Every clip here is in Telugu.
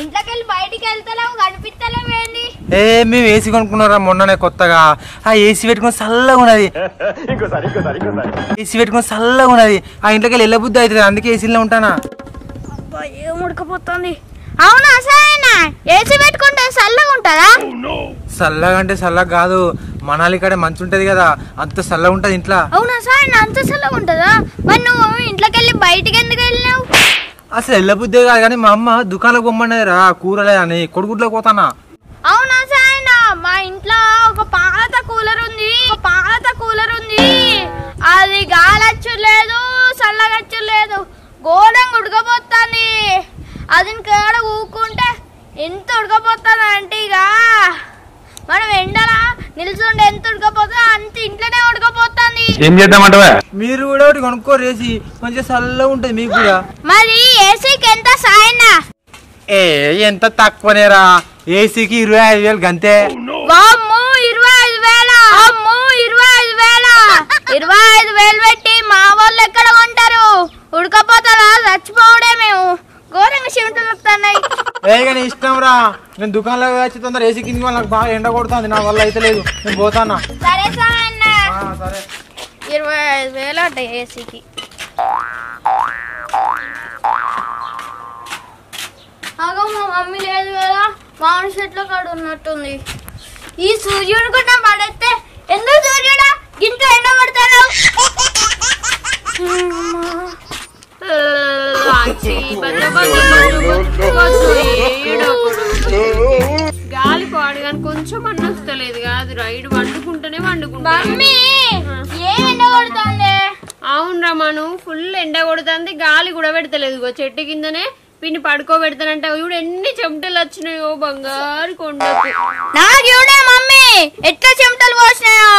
ఇంట్లోకెళ్ళి బయటికి వెళ్తలేవు కనిపిస్తలేవు ఏంది? మేము ఏసీ కొనుక్కున్నారా మొన్ననే కొత్తగా. ఆ ఏసీ పెట్టుకుని చల్లగా ఉన్నది. ఏసీ పెట్టుకుని చల్లగా ఉన్నది. ఆ ఇంట్లోకి వెళ్ళి వెళ్ళబుద్ధి అవుతుంది, అందుకే ఏసీలో ఉంటానా. అబ్బా ఏం ఉడకపోతుంది. అవునా సాయనా, ఏసీ పెట్టుకుంటే చల్లగా ఉంటుందా? చల్లగా అంటే చల్లగా కాదు, మనాలి కాడే మంచి ఉంటది కదా, అంత చల్లగా ఉంటది ఇంట్లో. అవునా సాయనా, అంత చల్లగా ఉంటుందా? మరి నువ్వు ఇంట్లోకి వెళ్ళి బయటికి ఎందుకు వెళ్ళినావు? అసలు వెళ్ళబుద్ధే కాదు కానీ మా అమ్మ దుకాణంలో పొమ్మన్నదిరా కూరలే అని, కొడుగుడ్లోకి పోతానా. అవునా సాయనా, మా ఇంట్లో ఒక పాత కూలర్ ఉంది, అది గాలచ్చు లేదు చల్లగచ్చు లేదు, ఘోరంగా ఉడకపోతుంది. అది ఇంకేడ ఊకుంటే ఎంత ఉడకపోతుంది అంటే ఇక మనం ఎండలా నిల్చుండే ఎంత ఉడకపోతుందో అంత ఇంట్లోనే ఉడకపోతుంది. ఏం చేద్దామంటవా? మీరు కూడా ఒకటి కొనుక్కోరు ఏసీ, మంచిగా చల్లగా ఉంటది మీకు కూడా. మరి ఏసీకి ఎంత సాయనా? ఎంత తక్కువనేరా, ఏసీకి 25,000 గంతే. 25,000 పెట్టి మా వాళ్ళు ఎక్కడ కొంటారు? ఉడకపోతారా చచ్చిపోవడే మేము. ఘోరంగా చెమటలు వస్తున్నాయి. కానీ ఇష్టం రా, నేను దుకాణంలో వచ్చి తొందర ఏసీ కింద నాకు బాగా ఎండ కొడుతుంది, నా వల్ల అయితే లేదు, నేను పోతానా. సరే సాయన్న, సరే 25,000 అంట ఏసీకి. అగో మా మమ్మీ లేదు కదా, మామిడి చెట్ల కాడ ఉన్నట్టుంది. ఈ సూర్యుడు కూడా పడేస్తే ఎందుకు సూర్యుడా ఇంట్లో ఎండ పడతాను? గాలి పాడు కానీ కొంచెం అన్న వస్తలేదు కాదు, రైడ్ వండుకుంటేనే వండుకుంటా. మమ్మీ ఏం ఎండ కొడుతుంది? అవును రమను, ఫుల్ ఎండ కొడుతుంది, గాలి కూడా పెడతలేదు. చెట్టు కిందనే పిన్ని పడుకోబెడతానంటే ఇప్పుడు ఎన్ని చెమటలు వచ్చినాయో బంగారు కొండకు. నాకు చూడే మమ్మీ ఎట్లా చెమటలు పోసినాయో,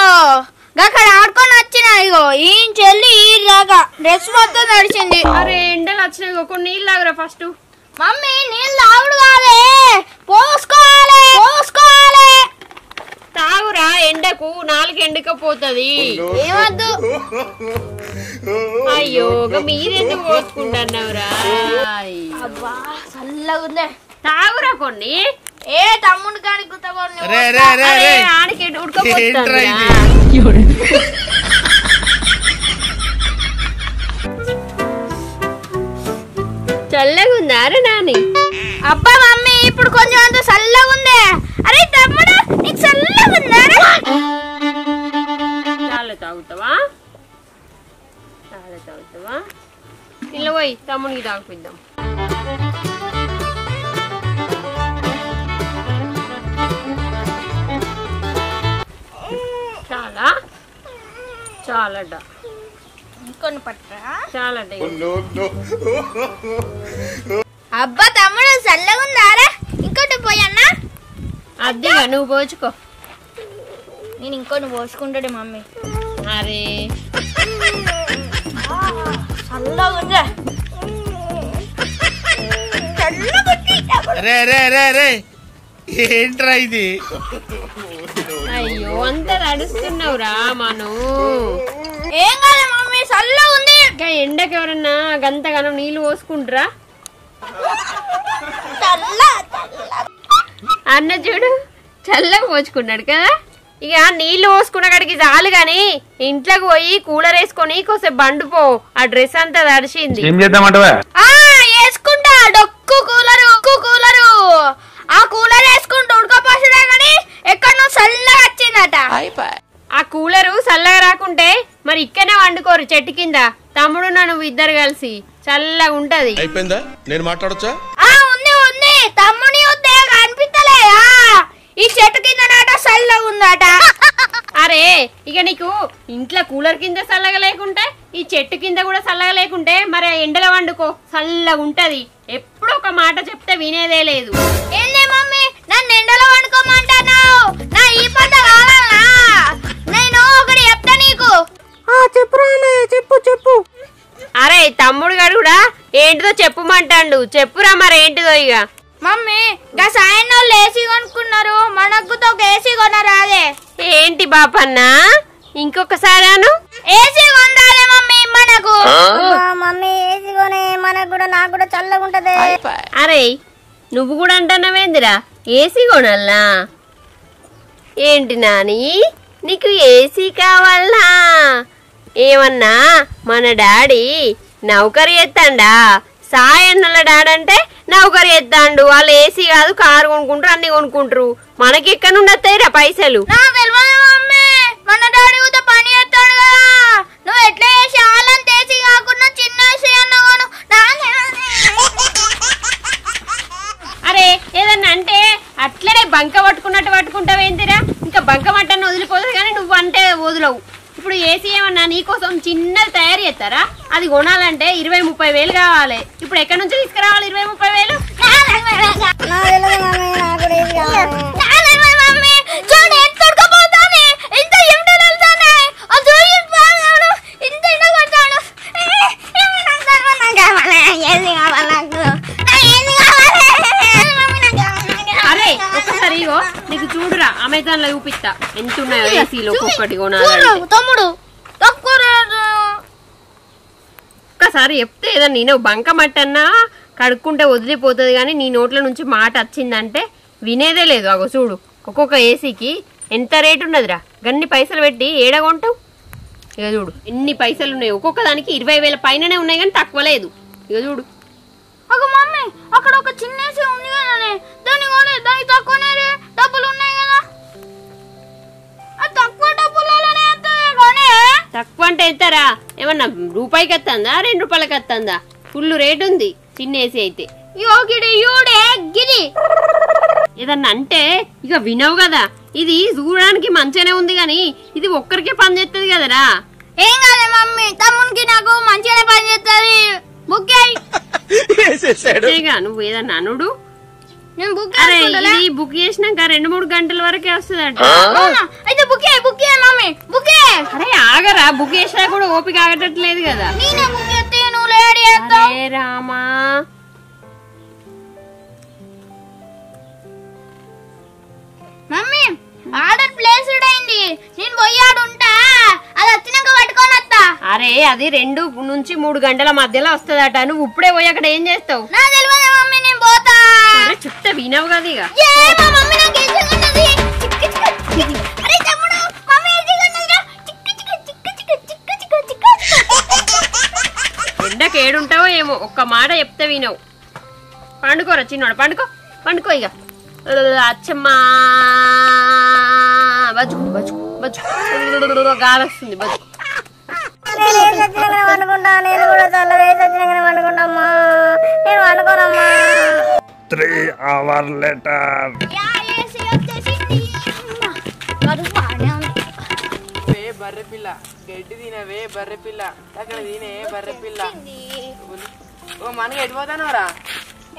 అక్కడ ఆడుకొని వచ్చినా. ఇగో ఈ చెల్లి ఈ దాకా డ్రెస్ మొత్తం తడిచింది. అరే ఎండలు వచ్చినాయి, కొన్ని నీళ్ళు తాగురా ఫస్ట్. మమ్మీ నీళ్ళు తాగుడు కాదే, పోసుకోవాలి. తాగురా, ఎండకు నాలుగు ఎండకపోతుంది. ఏమద్దు. అయ్యో మీరెందుకు పోసుకుంటున్నావురా? అబ్బా చల్లగా ఉందే, తాగురా కొన్ని. ఏ తమ్ముడు కాని గుర్తకొని ఆడికి ఉడకపోతుంది. చల్లగా ఉందారా నాని? అబ్బా మమ్మీ ఇప్పుడు కొంచెం అంత చల్లగా ఉందే. అరే తమ్ముడు నీకు చల్లగా ఉందారా? చాలా తాగుతావా? ఇలా పోయి తమ్మునికి తాగిపిద్దాం. చాలట కొన్ని పట్టరా? చాలట. అబ్బా తమ్ముడు చల్లగా ఉందారా? ఇంకోటి పోయన్నా. అద్దెగా నువ్వు పోచుకో. నేను ఇంకోటి పోసుకుంటాడే మమ్మీ. అరే చల్లగా ఉందా? ఏంట్రా ఇది? అయ్యో అంత నడుస్తున్నావురా మనం. ఏం కాదు మమ్మీ చల్లగా ఉంది. ఎండకి ఎవరన్నా గంతగానం నీళ్లు పోసుకుంటారా? అన్న చూడు చల్లగా పోసుకున్నాడు కదా. ఇక నీళ్లు పోసుకున్న కాడికి చాలు గాని ఇంట్లోకి పోయి కూలర్ వేసుకొని కొంచెం బండిపో, ఆ డ్రెస్ అంతా తడిసింది. వేసుకుంటా డొక్కు కూలరు. ఆ కూలర్ వేసుకుంటూ ఉడకపోసినా గానీ ఎక్కడో చల్లగా వచ్చిందట. ఆ కూలరు చల్లగా రాకుంటే మరి ఇక్కడనే వండుకోరు చెట్టు కింద. తమ్ముడు నువ్వు ఇద్దరు కలిసి చల్లగా ఉంటది. అయిపోయిందా? నేను మాట్లాడొచ్చా? ఉంది తమ్ముని కనిపిస్తలేదా? ఈ చెట్టు కింద నాట చల్లగా ఉందట. అరే ఇక నీకు ఇంట్లో కూలర్ కింద చల్లగా లేకుంటే ఈ చెట్టు కింద కూడా చల్లగా లేకుంటే మరి ఎండలో వండుకో, చల్లగా ఉంటది. ఎప్పుడు ఒక మాట చెప్తే వినేదే లేదు. ఏంది మమ్మీ నన్ను ఎండలో వండుకోమంటున్నావు? నా ఈ పంట కావాలనా? ఏంటిదో చెప్పుమంటాండు. చెప్పురా మరేంటిదో ఇక. మమ్మీ గా సాయన్ వాళ్ళు ఏసీ కొనుక్కున్నారు, మనకు ఒక ఏసీ కొనరాదే. ఏంటి బాపన్న ఇంకొకసారి అను. ఏసీ కొనాలి మమ్మీ మనకు. మమ్మీ ఏసీ కొనే మనకు కూడా, నాకు కూడా చల్లగా ఉంటది. అరే నువ్వు కూడా అంటున్నావేందిరా ఏసీ కొనాలా? ఏంటి నాని నీకు ఏసీ కావాలా? ఏమన్నా మన డాడీ నౌకరీ ఎత్తాండా? సాయన్నల డాడీ అంటే నౌకరీ ఎత్తాండు. వాళ్ళు ఏసీ కాదు కారు కొనుక్కుంటారు, అన్ని కొనుక్కుంటారు. మనకి ఎక్కడ నుండి వస్తాయిరా పైసలు? నాకు తెలియదు మమ్మీ, మన డాడీ కూడా పని చేస్తాడు కదా. నువ్వు ఎట్లా చేసి వాళ్ళంత ఏసీ కాకుండా చిన్న ఏసీ అన్నాను. అరే ఏదన్నా అంటే అట్లనే బంక పట్టుకున్నట్టు పట్టుకుంటావేంటిరా? ఇంకా బంక మట్టని వదిలిపోతుంది కానీ నువ్వు అంటే వదలవు. ఇప్పుడు ఏసీ ఏమన్నా నీకోసం చిన్నది తయారు చేస్తారా? అది కొనాలంటే 20-30 వేలు కావాలి. ఇప్పుడు ఎక్కడి నుంచి తీసుకురావాలి 20-30 వేలు? అరే ఒక్కసారి ఇగో నీకు చూడురా, అమెజాన్ లో చూపిస్తా ఎంత ఉన్నాయో ఏసీలో ఒక్కొక్కటి కొనాలంటే. తమ్ముడు ఒక్కసారి చెప్తే ఏదన్నా నేను బంక మట్టన్నా కడుక్కుంటే వదిలిపోతుంది కానీ నీ నోట్ల నుంచి మాట వచ్చిందంటే వినేదే లేదు. అగో చూడు ఒక్కొక్క ఏసీకి ఎంత రేటు ఉన్నదిరా. గన్ని పైసలు పెట్టి ఏడగొంటావు. ఇక చూడు ఎన్ని పైసలు ఉన్నాయి. ఒక్కొక్క దానికి 20 వేల పైననే ఉన్నాయి కానీ తక్కువ లేదు. ఇక చూడు. ఒక మమ్మీ అక్కడ ఒక చిన్న ఏసీ ఉంది కదా, దానికి తక్కువనే డబ్బులు ఉన్నాయి కదా. తక్కువ డబ్బులలోనే తక్కువ అంటే ఎంతరా? ఏమన్నా రూపాయికి వస్తుందా 2 రూపాయలకి వస్తుందా? ఫుల్ రేట్ ఉంది చిన్న ఏసీ అయితే. ఏదన్నా అంటే ఇక వినవు కదా. ఇది చూడడానికి మంచిగానే ఉంది గాని ఇది ఒక్కరికే పని చేస్తుంది కదరా. ఏం కాదు మమ్మీ, తమ్మునికి నాకు మంచిగానే పని చేస్తుంది. బుక్ నువ్వు ఏదన్నా అనుడు. నేను బుక్ అరే ఇది బుక్ చేసినాక 2-3 గంటల వరకే వస్తుందట. అయితే బుక్ మమ్మీ బుక్. అరే ఆగరా, బుక్ చేసినా కూడా ఓపిక ఆగట్లేదు కదా. నేనే బుక్ చేస్తే నువ్వు లేడీ చేస్తావు. అరే రామా మమ్మీ ఆర్డర్ ప్లేస్డ్ అయింది, నేను పోయి ఆడుంటా, అది వచ్చినాక పట్టుకొని వస్తా. అరే అది 2 నుంచి 3 గంటల మధ్యలో వస్తుందట. నువ్వు ఇప్పుడే పోయి అక్కడ ఏం చేస్తావు? నా తెలియదు మమ్మీ, నేను పోతా. అరే చెప్తే వినవు కదా ఇక. మా మమ్మీ నాకు ఏసీ కొన్నది. అరే తమ్ముడు మమ్మీ ఏసీ కొన్నదిరా. ఎండకి ఏడుంటావో ఏమో, ఒక్క మాట చెప్తే వినవు. పండుకోరా చిన్నోడు, పండుకో ఇక. అచ్చమ్మా బతుకు బతుకు బతుకు గాలి వస్తుంది బతుకు. వండుకుంటా నేను కూడా చల్లగా వండుకుంటామ్మా. నేను వండుకోనమ్మా. 3 hours later. ఏసీ వచ్చేసింది. బర్రె పిల్ల గడ్డి తినవే బర్రె పిల్ల, అక్కడ తినే బర్రె పిల్ల. ఓ మనకి ఎడిపోతానవరా?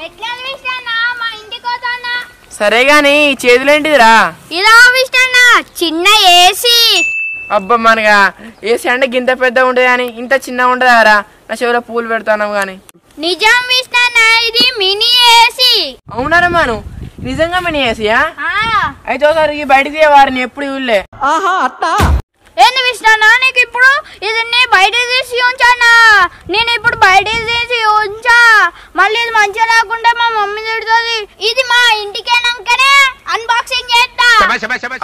ఎట్లా విష్ణా మా ఇంటికి పోతానా? సరే గాని చేతులేంటిదిరా? ఇలా విష్ణా చిన్న ఏసీ. అబ్బా మనగా ఏసీ అంటే గింత పెద్ద ఉండదు కానీ ఇంత చిన్న ఉండదారా? నా చెవిలో పూలు పెడతాను గాని. నిజం విష్ణా, ఇది మినీ ఏసీ. అవునారా మను, నిజంగా మినీ ఏసీయా? అయితే ఒకసారి బయటికి వారిని ఎప్పుడు చూడలే. ఏంది విష్ణా, నీకు ఇప్పుడు ఇది బయట తీసి ఉంచానా? నేను ఇప్పుడు బయట తీసి ఉంచా, మళ్ళీ ఇది మంచిగా లేకుండా మా మమ్మీ తిడుతుంది. ఇది మా ఇంటికేనాకనే అన్బాక్సింగ్ చేస్తా.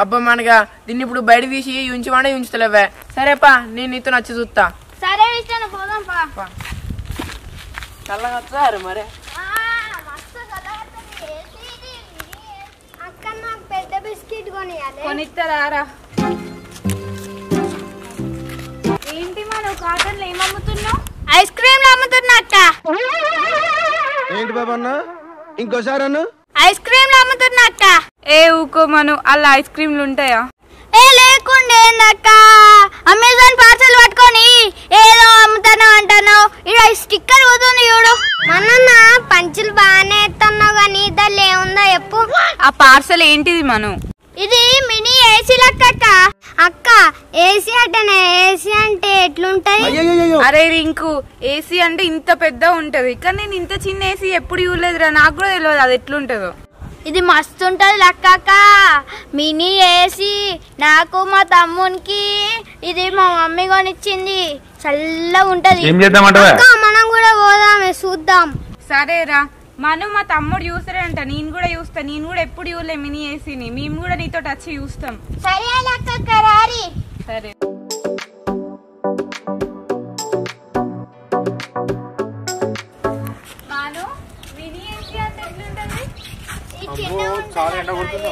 అబ్బా మనగా దీన్ని ఇప్పుడు బయట తీసి ఉంచమంటే ఉంచుతలేవే. సరేపా నేను నీతో నచ్చి చూస్తా. సరే విష్ణా పోదాం పా. చల్లగా వస్తారు మరి. అక్క నాకు పెద్ద బిస్కెట్ కొనియాలి. కొనిస్తారా? ఏంటి మనం కాటన్లు ఏం అమ్ముతున్నావు? ఐస్ క్రీమ్లు అమ్ముతున్నా అక్క. ఏంటి బాబన్న ఇంకోసారి అన్న? ఐస్ క్రీమ్లు అమ్ముతున్నా అక్క. ఏ ఊకో మను, అలా ఐస్ క్రీమ్లు ఉంటాయా? ఏ లేకుండే అక్క, అమెజాన్ పార్సల్ పట్టుకొని ఏదో అమ్ముతాను అంటాను. ఇక్కడ స్టిక్కర్ పోతుంది చూడు. మనన్న పంచులు బాగానే ఎత్తున్నావు కానీ దాన్ని ఏముందో చెప్పు. ఆ పార్సల్ ఏంటిది మను? ఇది మినీ ఏసీ లెక్క అక్క. అక్క ఏసీ అంటేనే, ఏసీ అంటే ఎట్లుంటుంది ఉంటది. అయ్యో అరే రింకు ఏసీ అంటే ఇంత పెద్ద ఉంటది కానీ నేను ఇంత చిన్న ఏసీ ఎప్పుడు చూడలేదురా. నాకు కూడా తెలియదు అది ఎట్లుంటదో. ఇది మస్తు ఉంటది లక్కక్క, మినీ ఏసీ. నాకు మా తమ్మునికి ఇది మా మమ్మీ కొనిచ్చింది. చల్లగా ఉంటది. మనం కూడా పోదామే చూద్దాం. సరేరా మనం మా తమ్ముడు చూస్తారంట, నేను కూడా చూస్తా. నేను కూడా ఎప్పుడు చూడలే మినీ ఏసీని. మేము కూడా నీతో వచ్చి చూస్తాం. సరే లక్కక్క రారి. సరే మినీ ఏసీ అంటే ఎట్లుంటది? చాలా ఎండ కొడుతుంది.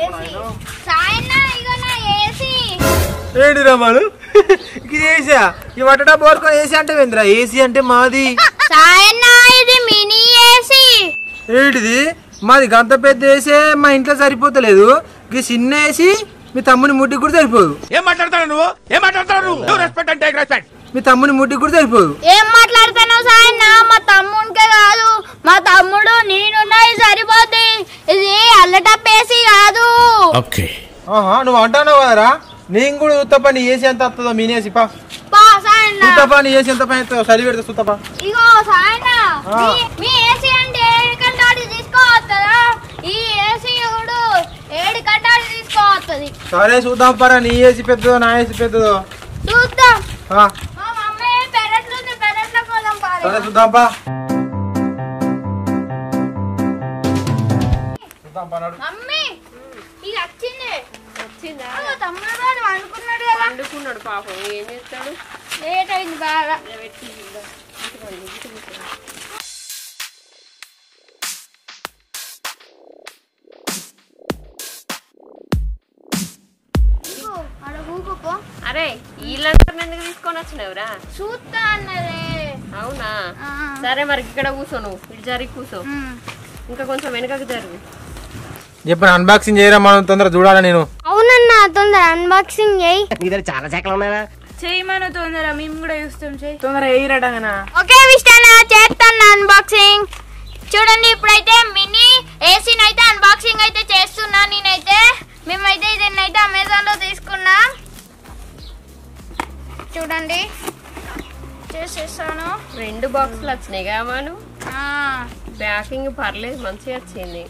ఏంటి రమాను ఇది ఏసా? ఈ వట్టడా పోరుకొని ఏసీ అంటే వేంద్రా? ఏసీ అంటే మాది. ఇది మినీ ఏసీ. ఏంటిది మాది? గంత పెద్ద ఏసీ మా ఇంట్లో సరిపోతలేదు. ఈ చిన్న ఏసీ మీ తమ్ముని ముడ్డికి కూడా సరిపోదు. ఏం మాట్లాడతాడు నువ్వు? రెస్పెక్ట్ అంటే రెస్పెక్ట్. మీ తమ్ముని ముడ్డికి కూడా సరిపోదు. ఏం మాట్లాడుతున్నావు సాయన్న? మా తమ్మునికే కాదు, మా తమ్ముడు నేనున్నది సరిపోద్ది. ఇది అల్లటప్ ఏసీ కాదు. నువ్వు అంటావు కదరా, నేను కూడా చూస్తాపా నీ ఏసీ ఎంత వస్తుందో. మీనేసి పా చూస్తాపా నీ ఏసీ ఎంత పని చలి పెడతా చూస్తాపా. ఇగో సాయన్న మీ ఏసీ అంటే 7 గంటలు తీసుకోవస్తుందా? ఈ ఏసీ 7 గంటలు తీసుకోవస్తుంది. సరే చూద్దాం పరా, నీ ఏసీ పెద్దదో నా ఏసీ పెద్దదో చూద్దాం. ఆ, మా మమ్మీ పెరట్లుంది, పెరట్లో పోదాం పారే. సరే చూద్దాం పా. మమ్మీ ఇది వచ్చింది. వచ్చిందా? తమ్ముడు గారు అనుకున్నాడు కదా. వండుకున్నాడు పాపం. ఏం చేస్తాడు? లేట్ అయింది బాగా. అరే వీళ్ళందరిని ఎందుకు తీసుకొని వచ్చినావురా? చూస్తా అన్నదే. అవునా? సరే మరి ఇక్కడ కూర్చో, నువ్వు ఇటు జరిగి కూర్చో. ఇంకా కొంచెం వెనకకు జరుగు. చెప్పిన అన్బాక్సింగ్ చేయరా, మనం తొందర చూడాలా. నేను అవునన్నా తొందర అన్బాక్సింగ్ చేయి. చాలా శాఖలు ఉన్నాయా? చేయమను తొందర, మేము కూడా చూస్తాం. చేయి తొందర ఎయిరడగనా. ఓకే విష్టానా చేస్తాను అన్బాక్సింగ్. చూడండి ఇప్పుడైతే మినీ ఏసీని అయితే అన్బాక్సింగ్ అయితే చేస్తున్నా నేనైతే. మేమైతే దీన్ని అయితే అమెజాన్ లో తీసుకున్నాం. చూడండి చేసేసాను. 2 బాక్సులు వచ్చినాయి కామాను. ప్యాకింగ్ పర్లేదు, మంచిగా వచ్చింది.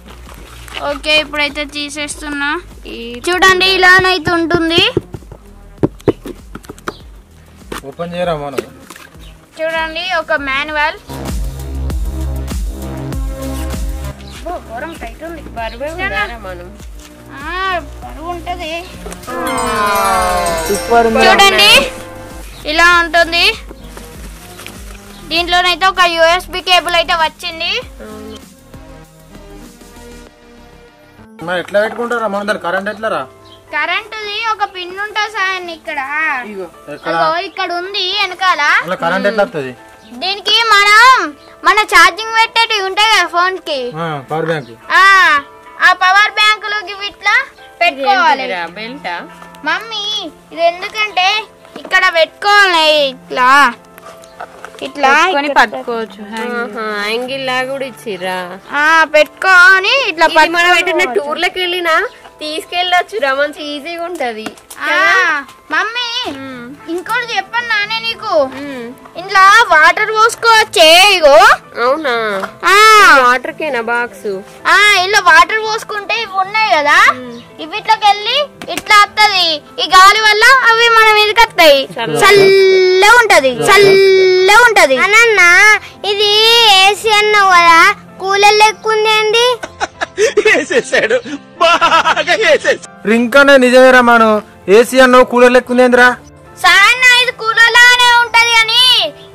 ఓకే ఇప్పుడైతే తీసేస్తున్నా. చూడండి ఇలానైతే ఉంటుంది. ఓపెన్ చేయరా మనం. చూడండి ఒక మాన్యువల్. ఘోరం టైట్ ఉంది. బరువే ఉండారా మనం? బరువు ఉంటది. చూడండి ఇలా ఉంటుంది. దీంట్లోనైతే ఒక USB కేబుల్ అయితే వచ్చింది. మరి ఎట్లా పెట్టుకుంటారా మనం? దాని కరెంట్ ఎట్లారా? కరెంటుది ఒక పిన్ ఉంటుంది సార్ ఇక్కడ. ఇక్కడ ఉంది వెనకాల. కరెంట్ ఎట్లా వస్తుంది? దీనికి మన ఛార్జింగ్ పెట్టేటి ఉంటాయి కదా ఫోన్ కి, పవర్ బ్యాంక్. ఆ పవర్ బ్యాంకులోకి ఇట్లా పెట్టుకోవాలి. బెల్టా మమ్మీ ఇది ఎందుకంటే ఇక్కడ పెట్టుకోవాలి. ఇట్లా ఇట్లా పట్టుకోవచ్చు. యాంగిల్ లాగా కూడా ఇచ్చిరా. పెట్టుకొని ఇట్లా మనం ఎటన్నా టూర్లకు వెళ్ళినా తీసుకెళ్ళొచ్చురా, మంచి ఈజీగా ఉంటది. మమ్మీ ఇంకోటి చెప్పను నానే నీకు, ఇంట్లో వాటర్ పోసుకోవచ్చే. ఇగో అవునా? వాటర్ కేనా బాక్స్? ఇలా వాటర్ పోసుకుంటే ఇవి ఉన్నాయి కదా, ఇవి ఇట్లకి వెళ్ళి ఇట్లా వస్తది. ఈ గాలి వల్ల అవి మన మీదకి వస్తాయి. చల్లగా ఉంటది, చల్లగా ఉంటది. అన్న ఇది ఏసీ అన్నావు కదా, కూలర్ లెక్కుందేంది? రింకనే నిజమేరా మనం. ఏసీ అన్నావు, కూలర్ లెక్కుందేంద్రా? సాయన్న ఇది కూలర్ లాగానే ఉంటది అని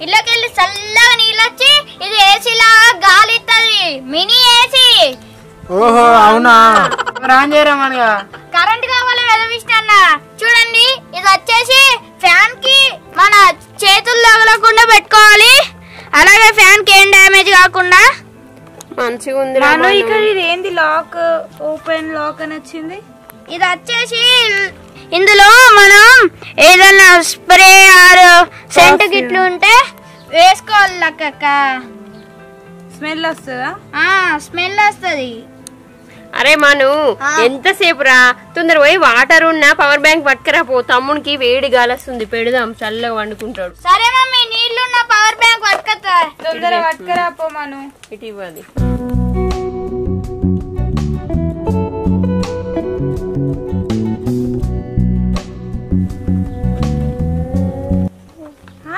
ఇళ్ళకెళ్ళి చల్లగా నీళ్ళు వచ్చి ఇది ఏసీ లాగా గాలి ఇస్తుంది. Mini AC. ఓహో అవునా? ఆన్ చేయరామనిగా కరెంట్ కావాలి వెదవిష్టన్న. చూడండి ఇది వచ్చేసి ఫ్యాన్ కి మన చేతులు తగలకుండా పెట్టుకోవాలి. అలాగే ఫ్యాన్ కి ఏం డ్యామేజ్ కాకుండా. మంచిగా ఉంది. ఇక్కడ ఇది ఏంది లాక్, ఓపెన్ లాక్ అని వచ్చింది. ఇది వచ్చేసి ఇందులో మనం ఏదైనా స్ప్రే ఆర్ సెంట్ గిట్లు ఉంటే వేసుకోవాలి. లక్క స్మెల్ వస్తుందా? స్మెల్ వస్తుంది. అరే మను ఎంతసేపు రా, తొందర పోయి వాటర్ ఉన్న పవర్ బ్యాంక్ పట్టుకురా పో. తమ్మునికి వేడి గాలొస్తుంది, పెడదాం చల్లగా వండుకుంటాడు. సరే మమ్మీ, నీళ్ళున్న పవర్ బ్యాంక్ పట్టుకరా. తొందర పట్టుకురా పో మను. ఇటు ఇవ్వాలి.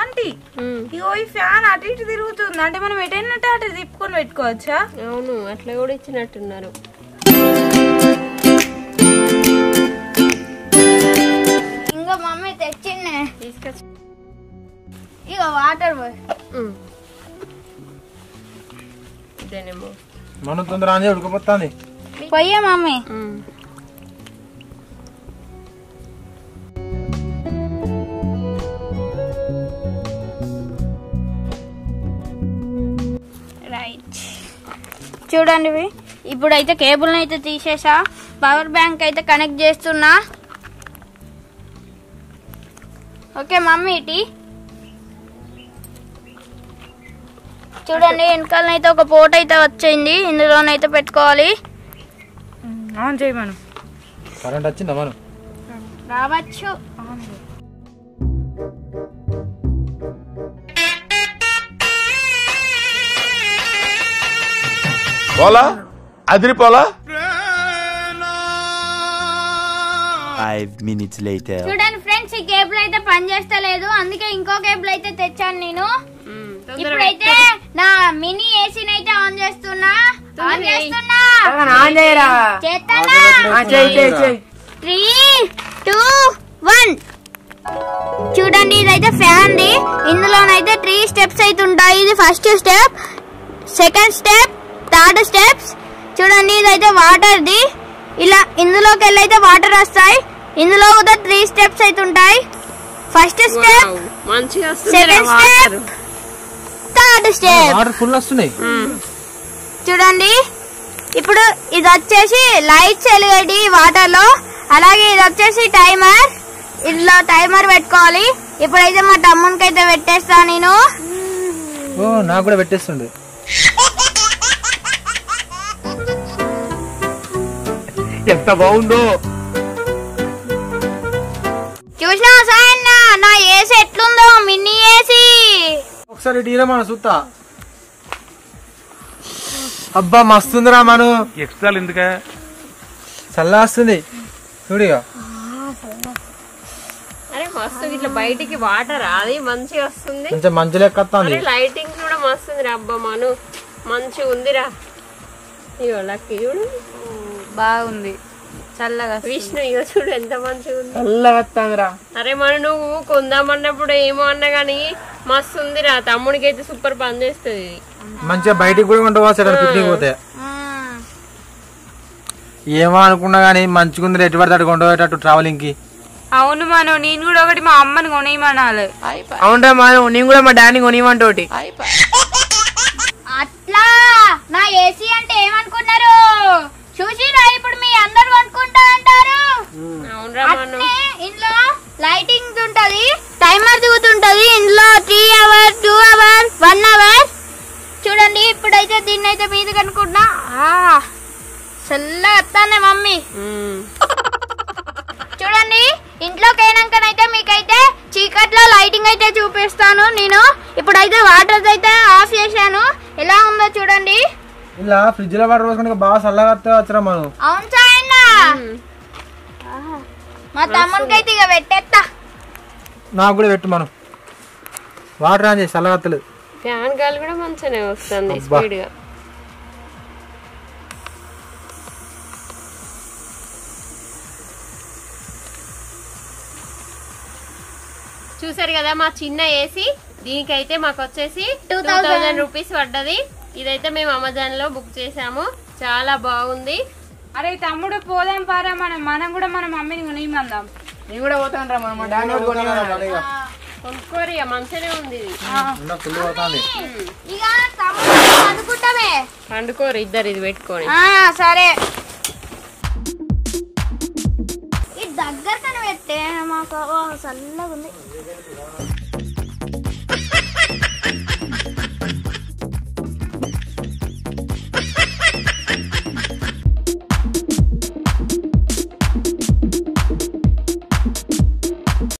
ఆంటీ ఇగో ఈ ఫ్యాన్ అటు ఇటు తిరుగుతుంది, అంటే మనం ఎటైనట్టు అటు తిప్పుకొని పెట్టుకోవచ్చా? అవును, అట్లా కూడా ఇచ్చినట్టున్నారు. ఇంకా మమ్మీ తెచ్చిండే, తీసుకొచ్చి ఇక వాటర్ పోయి. ఇదేనేమో మనం తొందర అని ఉడకపోతుంది. పోయా మమ్మీ. రైట్, చూడండి ఇప్పుడైతే కేబుల్ అయితే తీసేసా, పవర్ బ్యాంక్ అయితే కనెక్ట్ చేస్తున్నా. ఓకే మమ్మీ, ఇటీ చూడండి, వెనకాలనైతే ఒక పోర్ట్ అయితే వచ్చింది, ఇందులోనైతే పెట్టుకోవాలి. ఆన్ చేయి మనం. కరెంట్ వచ్చిందా మనం? రావచ్చు. పోలా అదిరిపోలా. 5 minutes later. చూడండి ఫ్రెండ్స్, ఈ కేబుల్ అయితే పని చేస్తలేదు, అందుకే ఇంకో కేబుల్ అయితే తెచ్చాను నేను. ఇప్పుడైతే నా మినీ ఏసీని అయితే ఆన్ చేస్తున్నా. ఆన్ చేస్తున్నా. ఆన్ చేయరా? చేస్తానా? 3, 2, 1. చూడండి, ఇదైతే ఫ్యాన్ ది. ఇందులోనైతే 3 స్టెప్స్ అయితే ఉంటాయి. ఇది first step, second step, third steps. చూడండి, ఇదైతే వాటర్ ది. ఇలా ఇందులోకి వెళ్ళైతే వాటర్ వస్తాయి. ఇందులో కూడా 3 స్టెప్స్ అయితే ఉంటాయి. First step, second step, third step. Water full వస్తున్నాయి. చూడండి, ఇప్పుడు ఇది వచ్చేసి లైట్స్ వెలిగేటి వాటర్ లో. అలాగే ఇది వచ్చేసి టైమర్, ఇందులో టైమర్ పెట్టుకోవాలి. ఇప్పుడైతే మా తమ్మునికి అయితే పెట్టేస్తా నేను. ఓ, నాకు కూడా పెట్టేస్తుండే. ఎంత బాగుందో. చూసినా సాయన్న, నా ఏసీ ఎట్లుందో, మినీ ఏసీ. ఒకసారి టీరా మన చూస్తా. అబ్బా మస్తుందిరా మను. ఎక్స్ట్రా ఎందుక? చల్లా వస్తుంది చూడిగా. అరే మస్తు, ఇట్లా బయటికి వాటర్ అది మంచిగా వస్తుంది. కొంచెం మంచి లెక్క వస్తుంది. లైటింగ్ కూడా మస్తుంది రా. అబ్బా మను మంచిగా ఉందిరా. ఇగో లక్కి చూడు, బాగుంది చల్లగా. విష్ణు ఇగో చూడు ఎంత మంచిగా ఉంది. చల్లగా వస్తుందిరా. అరే మన నువ్వు కొందామన్నప్పుడు ఏమో అన్నా గానీ మస్తు ఉందిరా. తమ్ముడికి అయితే సూపర్ పని చేస్తుంది. మంచిగా బయటికి కూడా కొంటవచ్చు పిక్నిక్ పోతే. ఏమో అనుకున్నా గానీ మంచిగా ఉంది. ఎటు పడితే అటు కొంటపోయేటట్టు ట్రావెలింగ్ కి. అవును మనం, నేను కూడా ఒకటి మా అమ్మని కొనేయమనాలి. అవునరా మనం, నేను కూడా మా డాడీని కొనియమంటోటి. అట్లా నా ఏసీ అంటే ఏమనుకున్నారు? చూసిరా, ఇప్పుడు మీ అందరు కొనుక్కుంటా అంటారు. అట్లే ఇందులో లైటింగ్ ఉంటది, టైమర్ దిగుతుంటది. ఇందులో 3 hours, 2 hours, 1 hour. చూడండి, ఇప్పుడైతే దీన్ని అయితే మీద కనుకుంటున్నా. చల్లగా వస్తానే మమ్మీ. చూడండి, ఇంట్లోకి అయినాకనైతే మీకైతే చీకట్లో లైటింగ్ అయితే చూపిస్తాను నేను. ఇప్పుడైతే వాటర్ అయితే ఆఫ్ చేశాను. ఎలా ఉందో చూడండి. ఇలా ఫ్రిడ్జ్ లో వాటర్ పోసుకుంటే బాగా చల్లగా వచ్చరా మనం. అవును సాయన్న, మా తమ్ముడికి అయితే ఇక పెట్టేస్తా. నాకు కూడా పెట్టు మనం. వాటర్ ఆన్ చేసి చల్లగా వస్తలేదు. ఫ్యాన్ గాలి కూడా మంచిగానే వస్తుంది స్పీడ్ గా. చూసారు కదా మా చిన్న ఏసీ. దీనికైతే మాకు వచ్చేసి 2000 రూపీస్ పడ్డది. ఇదైతే మేము అమెజాన్ లో బుక్ చేసాము. చాలా బాగుంది. అరే తమ్ముడు, పోదాం పారా, మనం కూడా మన మమ్మీని కొనియమందాం. నేను కూడా పోతాను రా, మా డాడీ కొనుక్కోరు, మంచిగానే ఉంది. ఇక తమ్ముడు అనుకుంటామే, పండుకోరు ఇద్దరు ఇది పెట్టుకొని. సరే, ఇది దగ్గరకని పెట్టే, మాకు చల్లగా ఉంది.